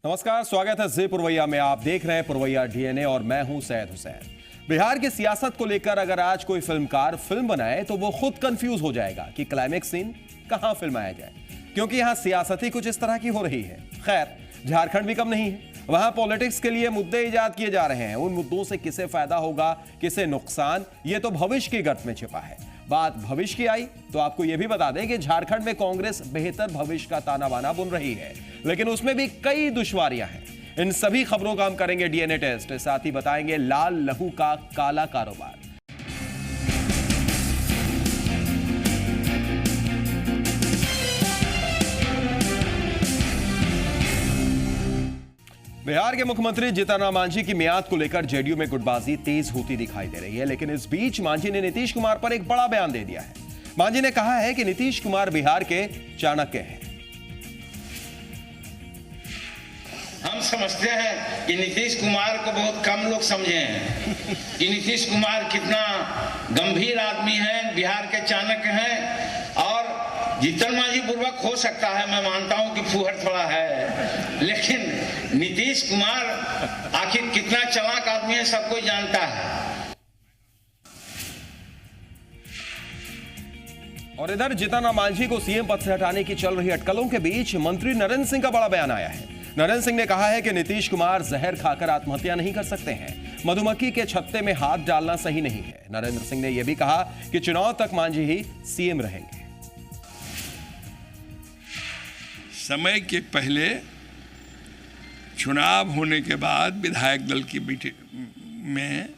नमस्कार, स्वागत है जी पुरवैया में। आप देख रहे हैं पुरवैया डीएनए और मैं हूं सैयद हुसैन। बिहार की सियासत को लेकर अगर आज कोई फिल्मकार फिल्म बनाए तो वो खुद कंफ्यूज हो जाएगा कि क्लाइमेक्स सीन कहां फिल्माया जाए, क्योंकि यहां सियासत ही कुछ इस तरह की हो रही है। खैर, झारखंड भी कम नहीं है। वहां पॉलिटिक्स के लिए मुद्दे इजाद किए जा रहे हैं। उन मुद्दों से किसे फायदा होगा, किसे नुकसान, ये तो भविष्य की गर्त में छिपा है। बात भविष्य की आई तो आपको यह भी बता दें कि झारखंड में कांग्रेस बेहतर भविष्य का ताना बाना बुन रही है, लेकिन उसमें भी कई दुश्वारियां हैं। इन सभी खबरों का हम करेंगे डीएनए टेस्ट, साथ ही बताएंगे लाल लहू का काला कारोबार। बिहार के मुख्यमंत्री जीतन राम मांझी की मियाद को लेकर जेडीयू में गुटबाजी तेज होती दिखाई दे रही है, लेकिन इस बीच मांझी ने नीतीश कुमार पर एक बड़ा बयान दे दिया है। मांझी ने कहा है कि नीतीश कुमार बिहार के चाणक्य हैं। हम समझते हैं कि नीतीश कुमार को बहुत कम लोग समझे हैं कि नीतीश कुमार कितना गंभीर आदमी है, बिहार के चाणक्य हैं। और जीतन मांझी पूर्वक हो सकता है, मैं मानता हूं कि फूहड़ थोड़ा है, लेकिन नीतीश कुमार आखिर कितना चालाक आदमी है सबको जानता है। और इधर जीतन राम मांझी को सीएम पद से हटाने की चल रही अटकलों के बीच मंत्री नरेंद्र सिंह का बड़ा बयान आया है। नरेंद्र सिंह ने कहा है कि नीतीश कुमार जहर खाकर आत्महत्या नहीं कर सकते हैं। मधुमक्खी के छत्ते में हाथ डालना सही नहीं है। नरेंद्र सिंह ने यह भी कहा कि चुनाव तक मांझी ही सीएम रहेंगे। समय के पहले चुनाव होने के बाद विधायक दल की मीटिंग में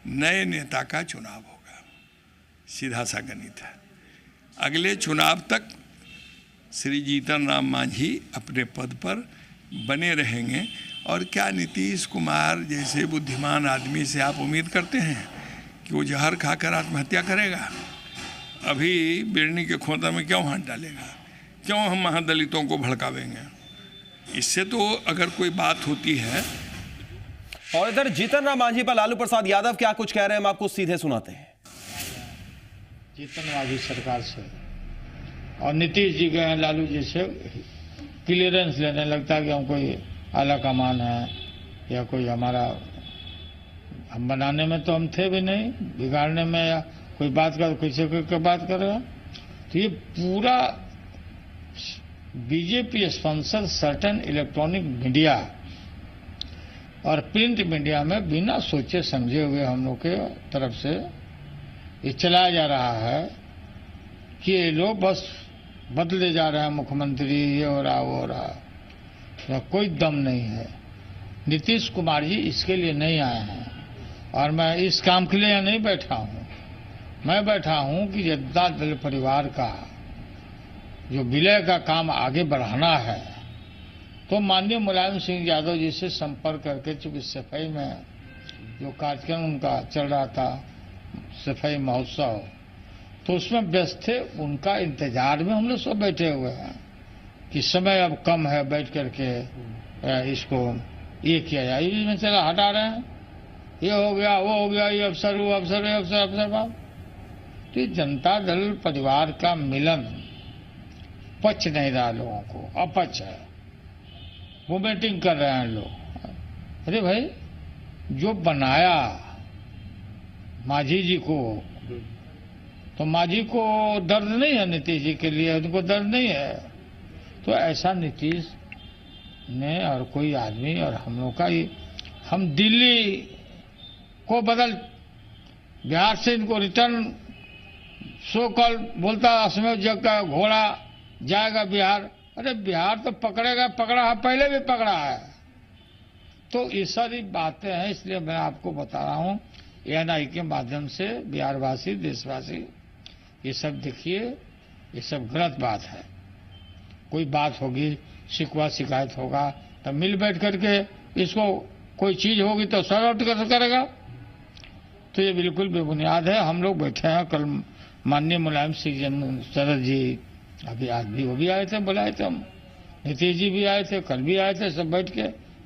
नए नेता का चुनाव होगा। सीधा सा गणित है। अगले चुनाव तक श्री जीतन राम मांझी अपने पद पर बने रहेंगे। और क्या नीतीश कुमार जैसे बुद्धिमान आदमी से आप उम्मीद करते हैं कि वो जहर खाकर आत्महत्या करेगा? अभी बिरनी के खोता में क्यों हाथ डालेगा? क्यों हम महादलितों को भड़कावेंगे? इससे तो अगर कोई बात होती है। और इधर जीतन राम मांझी पर लालू प्रसाद यादव क्या कुछ कह रहे हैं, हम आपको सीधे सुनाते हैं। जीतन मांझी सरकार से और नीतीश जी गए हैं लालू जी से क्लियरेंस लेने, लगता है कि हम कोई आला कमान है या कोई हमारा, हम बनाने में तो हम थे भी नहीं, बिगाड़ने में या कोई बात कर किसी को बात करेगा। तो ये पूरा BJP sponsor certain electronic media और प्रिंट मीडिया में बिना सोचे समझे हुए हम लोग के तरफ से ये चलाया जा रहा है कि ये लोग बस बदले जा रहे हैं, मुख्यमंत्री ये हो रहा वो हो रहा, तो कोई दम नहीं है। नीतीश कुमार जी इसके लिए नहीं आए हैं और मैं इस काम के लिए यहाँ नहीं बैठा हूँ। मैं बैठा हूँ कि जनता दल परिवार का जो विलय का काम आगे बढ़ाना है, तो माननीय मुलायम सिंह यादव जी से संपर्क करके, चूंकि सफाई में जो कार्यक्रम उनका चल रहा था, सफाई महोत्सव, तो उसमें व्यस्त थे। उनका इंतजार में हम लोग सब बैठे हुए हैं कि समय अब कम है, बैठ करके इसको ये किया जाए। इसमें चला हटा रहे हैं, ये हो गया वो हो गया, ये अफसर वो अफसर, ये अफसर बाब। तो ये जनता दल परिवार का मिलन पच नहीं रहा, लोगों को अपच है। वो मीटिंग कर रहे हैं लोग। अरे भाई, जो बनाया मांझी जी को, तो मांझी को दर्द नहीं है नीतीश जी के लिए, उनको दर्द नहीं है। तो ऐसा नीतीश ने और कोई आदमी और हम लोग का, हम दिल्ली को बदल, बिहार से इनको रिटर्न सो कॉल बोलता असमय जग का घोड़ा जाएगा बिहार। अरे बिहार तो पकड़ेगा, पकड़ा है, पहले भी पकड़ा है। तो ये सारी बातें हैं, इसलिए मैं आपको बता रहा हूं एएनआई के माध्यम से, बिहारवासी, देशवासी, ये सब देखिए, ये सब गलत बात है। कोई बात होगी, शिकवा शिकायत होगा, तो मिल बैठ करके इसको कोई चीज होगी तो सॉर्ट आउट कैसे करेगा? तो ये बिल्कुल बेबुनियाद है। हम लोग बैठे हैं, कल माननीय मुलायम सिंह शरद जी अभी आज भी वो भी आए थे, बुलाए थे हम, नीतीश जी भी आए थे, कल भी आए थे, सब बैठ के,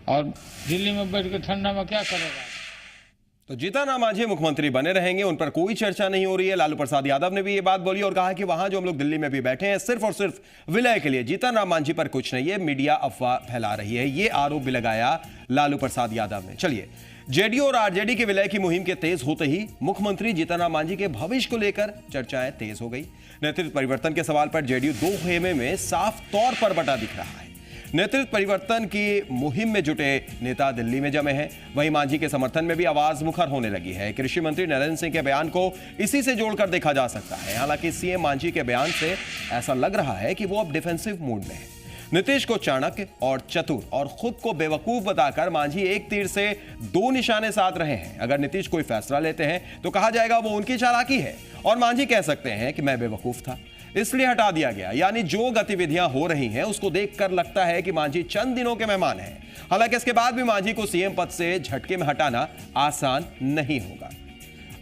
और दिल्ली में बैठ के ठंडा में क्या करेगा। तो जीतन राम मांझी मुख्यमंत्री बने रहेंगे, उन पर कोई चर्चा नहीं हो रही है। लालू प्रसाद यादव ने भी ये बात बोली और कहा कि वहां जो हम लोग दिल्ली में भी बैठे हैं सिर्फ और सिर्फ विलय के लिए, जीतन राम मांझी पर कुछ नहीं है, मीडिया अफवाह फैला रही है। ये आरोप भी लगाया लालू प्रसाद यादव ने। चलिए, जेडीयू और आरजेडी के विलय की मुहिम के तेज होते ही मुख्यमंत्री जीतन राम मांझी के भविष्य को लेकर चर्चाएं तेज हो गई। नेतृत्व परिवर्तन के सवाल पर जेडीयू दो खेमे में साफ तौर पर बटा दिख रहा है। नेतृत्व परिवर्तन की मुहिम में जुटे नेता दिल्ली में जमे हैं, वहीं मांझी के समर्थन में भी आवाज मुखर होने लगी है। कृषि मंत्री नरेंद्र सिंह के बयान को इसी से जोड़कर देखा जा सकता है। हालांकि सीएम मांझी के बयान से ऐसा लग रहा है कि वो अब डिफेंसिव मूड में है। नीतीश को चाणक्य और चतुर और खुद को बेवकूफ बताकर मांझी एक तीर से दो निशाने साध रहे हैं। अगर नीतीश कोई फैसला लेते हैं तो कहा जाएगा वो उनकी चालाकी है, और मांझी कह सकते हैं कि मैं बेवकूफ था इसलिए हटा दिया गया। यानी जो गतिविधियां हो रही हैं उसको देखकर लगता है कि मांझी चंद दिनों के मेहमान हैं। हालांकि इसके बाद भी मांझी को सीएम पद से झटके में हटाना आसान नहीं होगा।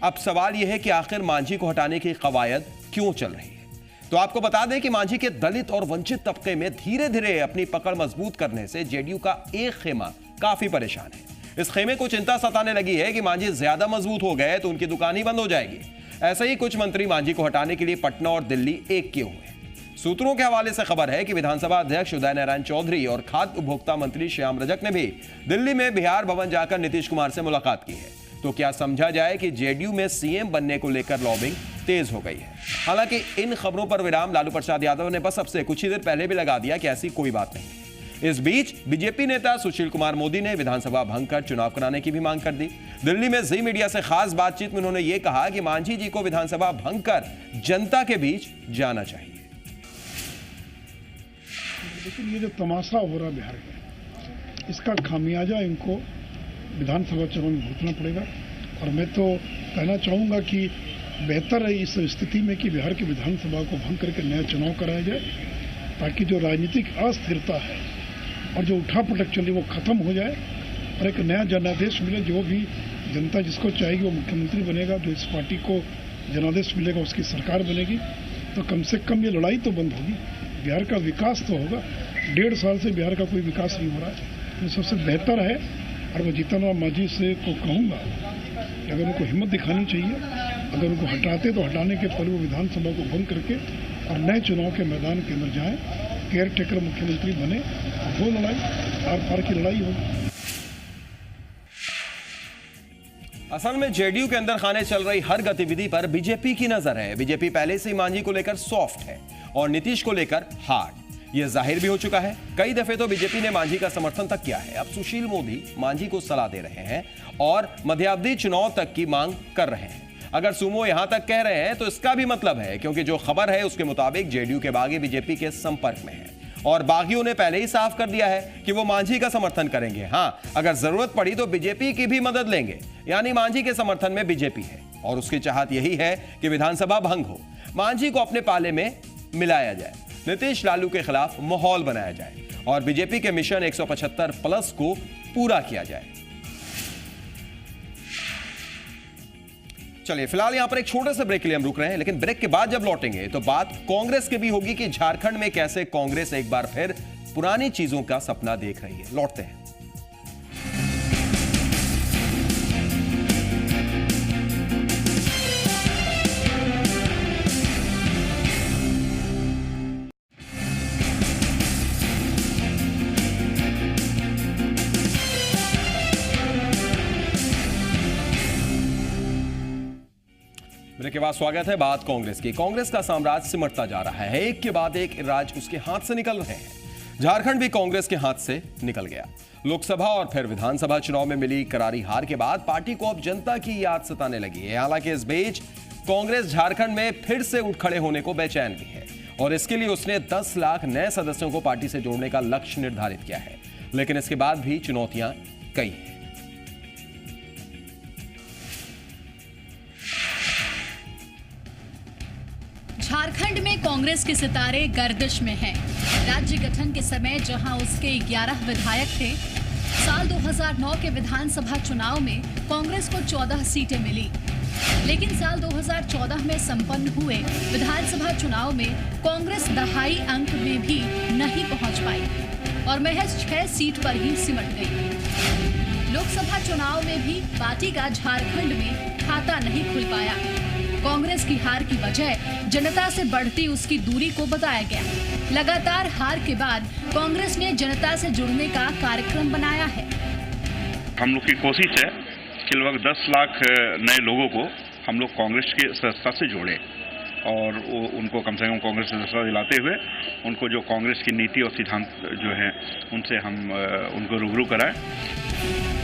अब सवाल यह है कि आखिर मांझी को हटाने की कवायद क्यों चल रही है। तो आपको बता दें कि मांझी के दलित और वंचित तबके में धीरे धीरे अपनी पकड़ मजबूत करने से जेडीयू का एक खेमा काफी परेशान है। इस खेमे को चिंता सताने लगी है कि मांझी ज्यादा मजबूत हो गए तो उनकी दुकान ही बंद हो जाएगी। ऐसे ही कुछ मंत्री मांझी को हटाने के लिए पटना और दिल्ली एक किए हुए हैं। सूत्रों के हवाले से खबर है कि विधानसभा अध्यक्ष उदय नारायण चौधरी और खाद्य उपभोक्ता मंत्री श्याम रजक ने भी दिल्ली में बिहार भवन जाकर नीतीश कुमार से मुलाकात की है। तो क्या समझा जाए कि जेडीयू में सीएम बनने को लेकर लॉबिंग तेज हो गई है। हालांकि इन खबरों पर विराम लालू प्रसाद यादव ने बस अब से कुछ ही देर पहले भी लगा दिया कि ऐसी कोई बात नहीं। इस बीच बीजेपी नेता सुशील कुमार मोदी ने विधानसभा भंग कर चुनाव कराने की भी मांग कर दी। दिल्ली में जी मीडिया से खास बातचीत में उन्होंने यह कहा कि मांझी जी को विधानसभा भंग कर जनता के बीच जाना चाहिए। लेकिन ये जो तमाशा हो रहा बिहार में, इसका खामियाजा इनको विधानसभा चुनाव में भुगतना पड़ेगा। और मैं तो कहना चाहूंगा कि बेहतर है इस स्थिति में कि बिहार की विधानसभा को भंग करके नया चुनाव कराया जाए, ताकि जो राजनीतिक अस्थिरता है और जो उठापटक चली वो खत्म हो जाए और एक नया जनादेश मिले। जो भी जनता जिसको चाहेगी वो मुख्यमंत्री बनेगा, जो इस पार्टी को जनादेश मिलेगा उसकी सरकार बनेगी। तो कम से कम ये लड़ाई तो बंद होगी, बिहार का विकास तो होगा। 1.5 साल से बिहार का कोई विकास नहीं हो रहा है। तो सबसे बेहतर है, और मैं जीतन राम मांझी से को कहूँगा कि अगर उनको हिम्मत दिखानी चाहिए, अगर उनको हटाते तो हटाने के पहले वो विधानसभा को भंग करके और नए चुनाव के मैदान के अंदर जाएं, केयर टेकर मुख्यमंत्री बने, वो लड़ाई आर पार की लड़ाई होगी। असल में जेडीयू के अंदर खाने चल रही हर गतिविधि पर बीजेपी की नजर है। बीजेपी पहले से ही मांझी को लेकर सॉफ्ट है और नीतीश को लेकर हार्ड। यह जाहिर भी हो चुका है। कई दफे तो बीजेपी ने मांझी का समर्थन तक किया है। अब सुशील मोदी मांझी को सलाह दे रहे हैं और मध्यावधि चुनाव तक की मांग कर रहे हैं। अगर सुमो यहां तक कह रहे हैं तो इसका भी मतलब है, क्योंकि जो खबर है उसके मुताबिक जेडीयू के बागी बीजेपी के संपर्क में है और बागियों ने पहले ही साफ कर दिया है कि वो मांझी का समर्थन करेंगे। हां, अगर जरूरत पड़ी तो बीजेपी की भी मदद लेंगे। यानी मांझी के समर्थन में बीजेपी है और उसकी चाहत यही है कि विधानसभा भंग हो, मांझी को अपने पाले में मिलाया जाए, नीतीश लालू के खिलाफ माहौल बनाया जाए और बीजेपी के मिशन 175 प्लस को पूरा किया जाए। चलिए, फिलहाल यहां पर एक छोटे से ब्रेक के लिए हम रुक रहे हैं, लेकिन ब्रेक के बाद जब लौटेंगे तो बात कांग्रेस की भी होगी कि झारखंड में कैसे कांग्रेस एक बार फिर पुरानी चीजों का सपना देख रही है। लौटते हैं। ब्रेक के बाद स्वागत है। बात कांग्रेस की। कांग्रेस का साम्राज्य सिमटता जा रहा है। एक के बाद एक राज्य उसके हाथ से निकल रहे हैं। झारखंड भी कांग्रेस के हाथ से निकल गया। लोकसभा और फिर विधानसभा चुनाव में मिली करारी हार के बाद पार्टी को अब जनता की याद सताने लगी है। हालांकि इस बीच कांग्रेस झारखंड में फिर से उठ खड़े होने को बेचैन भी है और इसके लिए उसने 10 लाख नए सदस्यों को पार्टी से जोड़ने का लक्ष्य निर्धारित किया है। लेकिन इसके बाद भी चुनौतियां कई हैं। झारखंड में कांग्रेस के सितारे गर्दिश में हैं। राज्य गठन के समय जहां उसके 11 विधायक थे, साल 2009 के विधानसभा चुनाव में कांग्रेस को 14 सीटें मिली। लेकिन साल 2014 में संपन्न हुए विधानसभा चुनाव में कांग्रेस दहाई अंक में भी नहीं पहुंच पाई और महज 6 सीट पर ही सिमट गई। लोकसभा चुनाव में भी पार्टी का झारखंड में खाता नहीं खुल पाया। कांग्रेस की हार की वजह जनता से बढ़ती उसकी दूरी को बताया गया। लगातार हार के बाद कांग्रेस ने जनता से जुड़ने का कार्यक्रम बनाया है। हम लोग की कोशिश है कि लगभग 10 लाख नए लोगों को हम लोग कांग्रेस की सदस्यता से जोड़े और उनको कम से कम कांग्रेस सदस्यता दिलाते हुए उनको जो कांग्रेस की नीति और सिद्धांत जो है उनसे हम उनको रूबरू कराएं।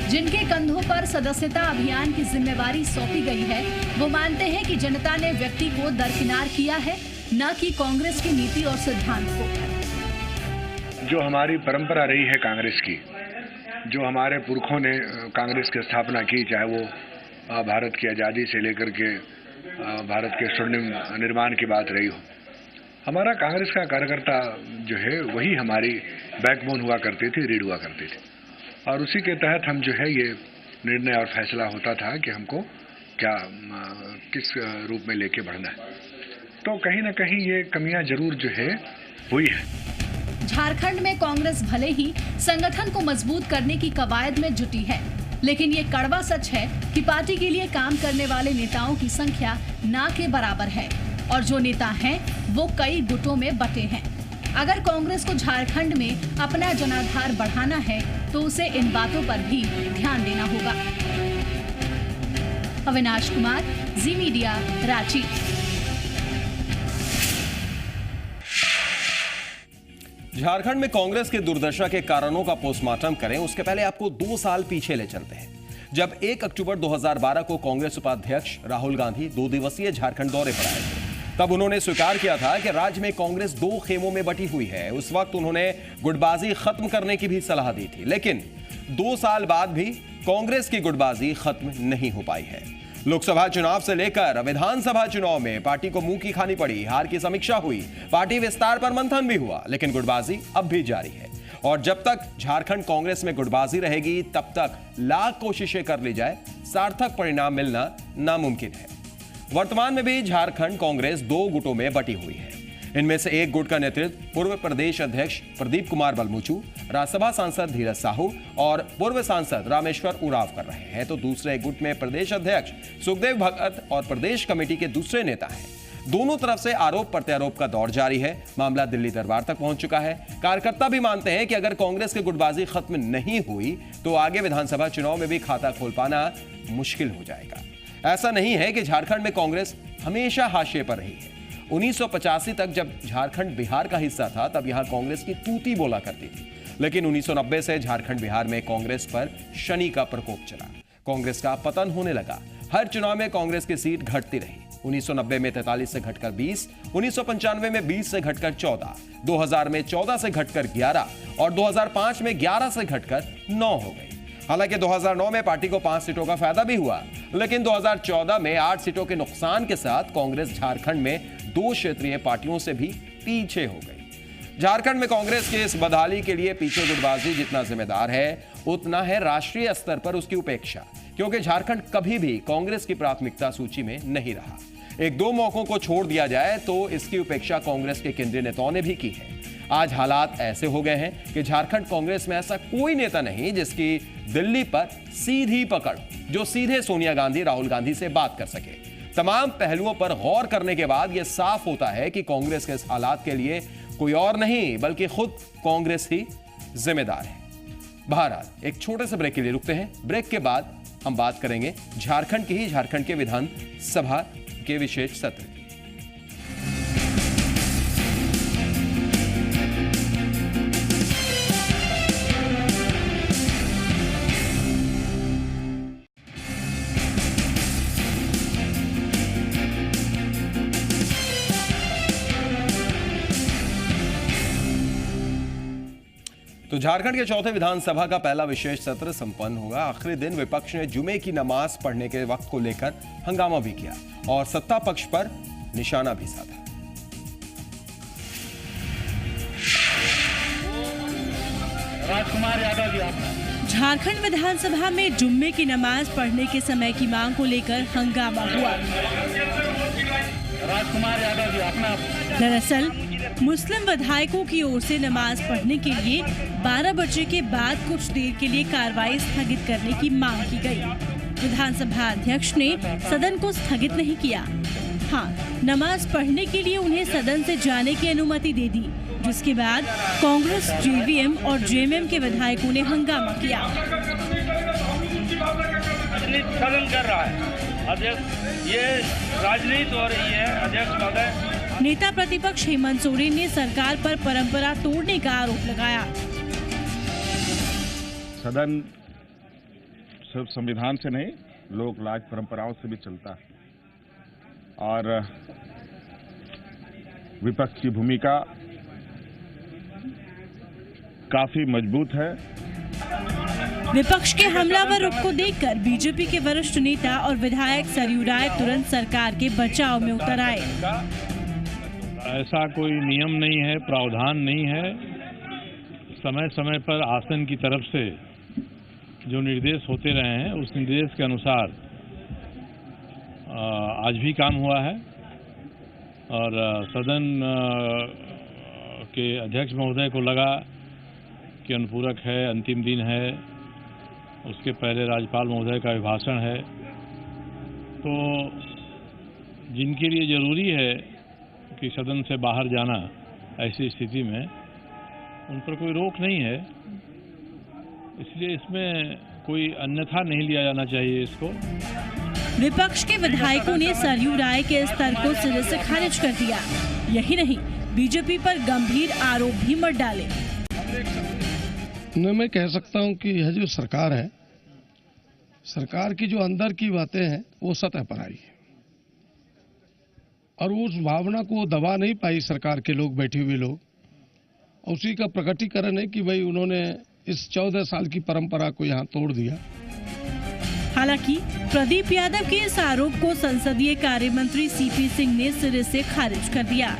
जिनके कंधों पर सदस्यता अभियान की जिम्मेवारी सौंपी गई है, वो मानते हैं कि जनता ने व्यक्ति को दरकिनार किया है, न कि कांग्रेस की नीति और सिद्धांत को। जो हमारी परंपरा रही है कांग्रेस की, जो हमारे पुरखों ने कांग्रेस की स्थापना की, चाहे वो भारत की आज़ादी से लेकर के भारत के स्वर्णिम निर्माण की बात रही हो, हमारा कांग्रेस का कार्यकर्ता जो है वही हमारी बैकबोन हुआ करती थी, रीढ़ हुआ करती थी। और उसी के तहत हम जो है ये निर्णय और फैसला होता था कि हमको क्या किस रूप में लेके बढ़ना है। तो कहीं ना कहीं ये कमियां जरूर जो है हुई है। झारखंड में कांग्रेस भले ही संगठन को मजबूत करने की कवायद में जुटी है, लेकिन ये कड़वा सच है कि पार्टी के लिए काम करने वाले नेताओं की संख्या ना के बराबर है और जो नेता हैं वो कई गुटों में बटे हैं। अगर कांग्रेस को झारखंड में अपना जनाधार बढ़ाना है तो उसे इन बातों पर भी ध्यान देना होगा। अविनाश कुमार, जी मीडिया, रांची। झारखंड में कांग्रेस के दुर्दशा के कारणों का पोस्टमार्टम करें उसके पहले आपको 2 साल पीछे ले चलते हैं, जब 1 अक्टूबर 2012 को कांग्रेस उपाध्यक्ष राहुल गांधी 2 दिवसीय झारखंड दौरे पर आए थे। तब उन्होंने स्वीकार किया था कि राज्य में कांग्रेस 2 खेमों में बटी हुई है। उस वक्त उन्होंने गुटबाजी खत्म करने की भी सलाह दी थी, लेकिन 2 साल बाद भी कांग्रेस की गुटबाजी खत्म नहीं हो पाई है। लोकसभा चुनाव से लेकर विधानसभा चुनाव में पार्टी को मुंह की खानी पड़ी, हार की समीक्षा हुई, पार्टी विस्तार पर मंथन भी हुआ, लेकिन गुटबाजी अब भी जारी है। और जब तक झारखंड कांग्रेस में गुटबाजी रहेगी तब तक लाख कोशिशें कर ली जाए, सार्थक परिणाम मिलना नामुमकिन है। वर्तमान में भी झारखंड कांग्रेस 2 गुटों में बटी हुई है। इनमें से एक गुट का नेतृत्व पूर्व प्रदेश अध्यक्ष प्रदीप कुमार बलमुचू, राज्यसभा सांसद धीरज साहू और पूर्व सांसद रामेश्वर उरांव कर रहे हैं, तो दूसरे गुट में प्रदेश अध्यक्ष सुखदेव भगत और प्रदेश कमेटी के दूसरे नेता हैं। दोनों तरफ से आरोप प्रत्यारोप का दौर जारी है। मामला दिल्ली दरबार तक पहुंच चुका है। कार्यकर्ता भी मानते हैं कि अगर कांग्रेस की गुटबाजी खत्म नहीं हुई तो आगे विधानसभा चुनाव में भी खाता खोल पाना मुश्किल हो जाएगा। ऐसा नहीं है कि झारखंड में कांग्रेस हमेशा हाशिए पर रही है। 1985 तक जब झारखंड बिहार का हिस्सा था तब यहां कांग्रेस की तूती बोला करती थी, लेकिन 1990 से झारखंड बिहार में कांग्रेस पर शनि का प्रकोप चला। कांग्रेस का पतन होने लगा। हर चुनाव में कांग्रेस की सीट घटती रही। 1990 में 43 से घटकर 20, 1995 में 20 से घटकर 14, 2000 में 14 से घटकर 11 और 2005 में 11 से घटकर 9 हो गई। हालांकि 2009 में पार्टी को 5 सीटों का फायदा भी हुआ, लेकिन 2014 में 8 सीटों के नुकसान के साथ कांग्रेस झारखंड में 2 क्षेत्रीय पार्टियों से भी पीछे हो गई। झारखंड में कांग्रेस के इस बदहाली के लिए पीछे गुटबाजी जितना जिम्मेदार है उतना है राष्ट्रीय स्तर पर उसकी उपेक्षा, क्योंकि झारखंड कभी भी कांग्रेस की प्राथमिकता सूची में नहीं रहा। 1-2 मौकों को छोड़ दिया जाए तो इसकी उपेक्षा कांग्रेस के केंद्रीय नेताओं ने भी की है। आज हालात ऐसे हो गए हैं कि झारखंड कांग्रेस में ऐसा कोई नेता नहीं जिसकी दिल्ली पर सीधी पकड़, जो सीधे सोनिया गांधी, राहुल गांधी से बात कर सके। तमाम पहलुओं पर गौर करने के बाद यह साफ होता है कि कांग्रेस के इस हालात के लिए कोई और नहीं बल्कि खुद कांग्रेस ही जिम्मेदार है। बहरहाल एक छोटे से ब्रेक के लिए रुकते हैं। ब्रेक के बाद हम बात करेंगे झारखंड के विधानसभा के विशेष सत्र की। तो झारखंड के चौथे विधानसभा का पहला विशेष सत्र संपन्न होगा। आखिरी दिन विपक्ष ने जुमे की नमाज पढ़ने के वक्त को लेकर हंगामा भी किया और सत्ता पक्ष पर निशाना भी साधा। राजकुमार यादव जी, आपका झारखंड विधानसभा में जुम्मे की नमाज पढ़ने के समय की मांग को लेकर हंगामा हुआ। राजकुमार यादव जी, अपना दरअसल मुस्लिम विधायकों की ओर से नमाज पढ़ने के लिए 12 बजे के बाद कुछ देर के लिए कार्रवाई स्थगित करने की मांग की गई। विधानसभा अध्यक्ष ने सदन को स्थगित नहीं किया। हाँ, नमाज पढ़ने के लिए उन्हें सदन से जाने की अनुमति दे दी, जिसके बाद कांग्रेस, जेवीएम और जेएमएम के विधायकों ने हंगामा किया। सदन कर रहा है अध्यक्ष, ये राजनीति हो रही है अध्यक्ष महोदय। नेता प्रतिपक्ष हेमंत सोरेन ने सरकार पर परंपरा तोड़ने का आरोप लगाया। सदन सिर्फ संविधान से नहीं, लोक लाज परंपराओं से भी चलता है और विपक्ष की भूमिका काफी मजबूत है। विपक्ष के हमलावर रुख को देखकर बीजेपी के वरिष्ठ नेता और विधायक सरयू राय तुरंत सरकार के बचाव में उतर आए। ऐसा कोई नियम नहीं है, प्रावधान नहीं है। समय समय पर आसन की तरफ से जो निर्देश होते रहे हैं, उस निर्देश के अनुसार आज भी काम हुआ है और सदन के अध्यक्ष महोदय को लगा कि अनुपूरक है, अंतिम दिन है, उसके पहले राज्यपाल महोदय का अभिभाषण है, तो जिनके लिए जरूरी है कि सदन से बाहर जाना, ऐसी स्थिति में उन पर कोई रोक नहीं है, इसलिए इसमें कोई अन्यथा नहीं लिया जाना चाहिए इसको। विपक्ष के विधायकों ने सरयू राय के स्तर को सिरे से खारिज कर दिया। यही नहीं, बीजेपी पर गंभीर आरोप भी मत डाले। मैं कह सकता हूं कि यह जो सरकार है, सरकार की जो अंदर की बातें हैं वो सतह पर आई है और उस भावना को दबा नहीं पाई सरकार के लोग, बैठे हुए लोग। उसी का प्रकटीकरण है कि भाई उन्होंने इस 14 साल की परंपरा को यहाँ तोड़ दिया। हालांकि प्रदीप यादव के इस आरोप को संसदीय कार्य मंत्री सीपी सिंह ने सिरे से खारिज कर दिया।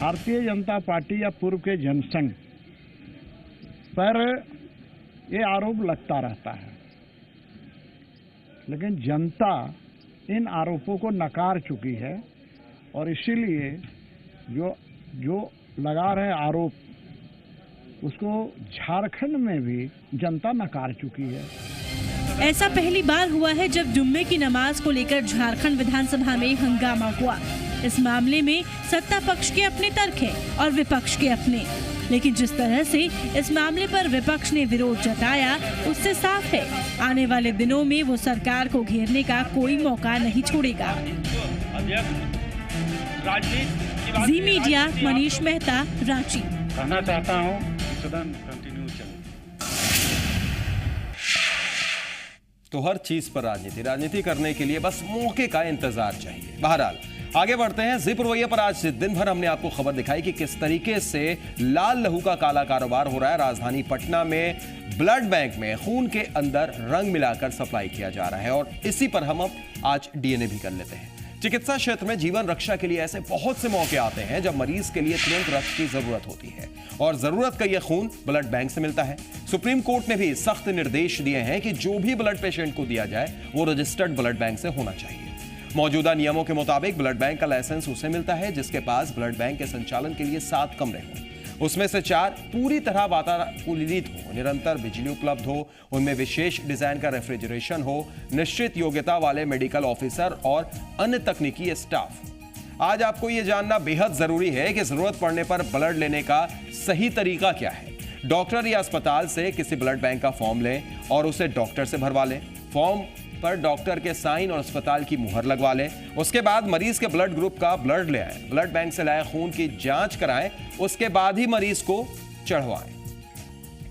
भारतीय जनता पार्टी या पूर्व के जनसंघ पर ये आरोप लगता रहता है, लेकिन जनता इन आरोपों को नकार चुकी है और इसीलिए जो लगा रहे आरोप उसको झारखंड में भी जनता नकार चुकी है। ऐसा पहली बार हुआ है जब जुम्मे की नमाज को लेकर झारखंड विधानसभा में हंगामा हुआ। इस मामले में सत्ता पक्ष के अपने तर्क हैं और विपक्ष के अपने, लेकिन जिस तरह से इस मामले पर विपक्ष ने विरोध जताया, उससे साफ है आने वाले दिनों में वो सरकार को घेरने का कोई मौका नहीं छोड़ेगा। जी मीडिया, मनीष मेहता, रांची। कहना चाहता हूँ सदन कंटिन्यू चले। तो हर चीज पर राजनीति करने के लिए बस मौके का इंतजार चाहिए। बहरहाल आगे बढ़ते हैं। जी पुरवैया पर आज दिन भर हमने आपको खबर दिखाई कि किस तरीके से लाल लहू का काला कारोबार हो रहा है। राजधानी पटना में ब्लड बैंक में खून के अंदर रंग मिलाकर सप्लाई किया जा रहा है और इसी पर हम अब आज डीएनए भी कर लेते हैं। चिकित्सा क्षेत्र में जीवन रक्षा के लिए ऐसे बहुत से मौके आते हैं जब मरीज के लिए तुरंत रक्त की जरूरत होती है और जरूरत का यह खून ब्लड बैंक से मिलता है। सुप्रीम कोर्ट ने भी सख्त निर्देश दिए हैं कि जो भी ब्लड पेशेंट को दिया जाए वो रजिस्टर्ड ब्लड बैंक से होना चाहिए। मौजूदा नियमों के मुताबिक ब्लड बैंक का लाइसेंस उसे मिलता है जिसके पास ब्लड बैंक के संचालन के लिए 7 कमरे हों, उसमें से 4 पूरी तरह वातानुकूलित हो, निरंतर बिजली उपलब्ध हो, उनमें विशेष डिजाइन का रेफ्रिजरेशन हो, निश्चित योग्यता वाले मेडिकल ऑफिसर और अन्य तकनीकी स्टाफ। आज आपको यह जानना बेहद जरूरी है कि जरूरत पड़ने पर ब्लड लेने का सही तरीका क्या है। डॉक्टर या अस्पताल से किसी ब्लड बैंक का फॉर्म लें और उसे डॉक्टर से भरवा लें। फॉर्म पर डॉक्टर के साइन और अस्पताल की मुहर लगवा लें। उसके बाद मरीज के ब्लड ग्रुप का ब्लड ले आए, ब्लड बैंक से लाए खून की जांच कराएं, उसके बाद ही मरीज को चढ़वाएं।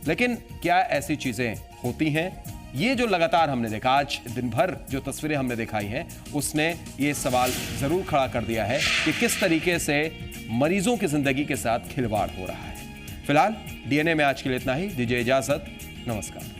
लेकिन क्या ऐसी चीजें होती हैं? ये जो लगातार हमने देखा, आज दिन भर जो तस्वीरें हमने दिखाई हैं, उसने ये सवाल जरूर खड़ा कर दिया है कि किस तरीके से मरीजों की जिंदगी के साथ खिलवाड़ हो रहा है। फिलहाल डीएनए में आज के लिए इतना ही। दीजिए इजाजत, नमस्कार।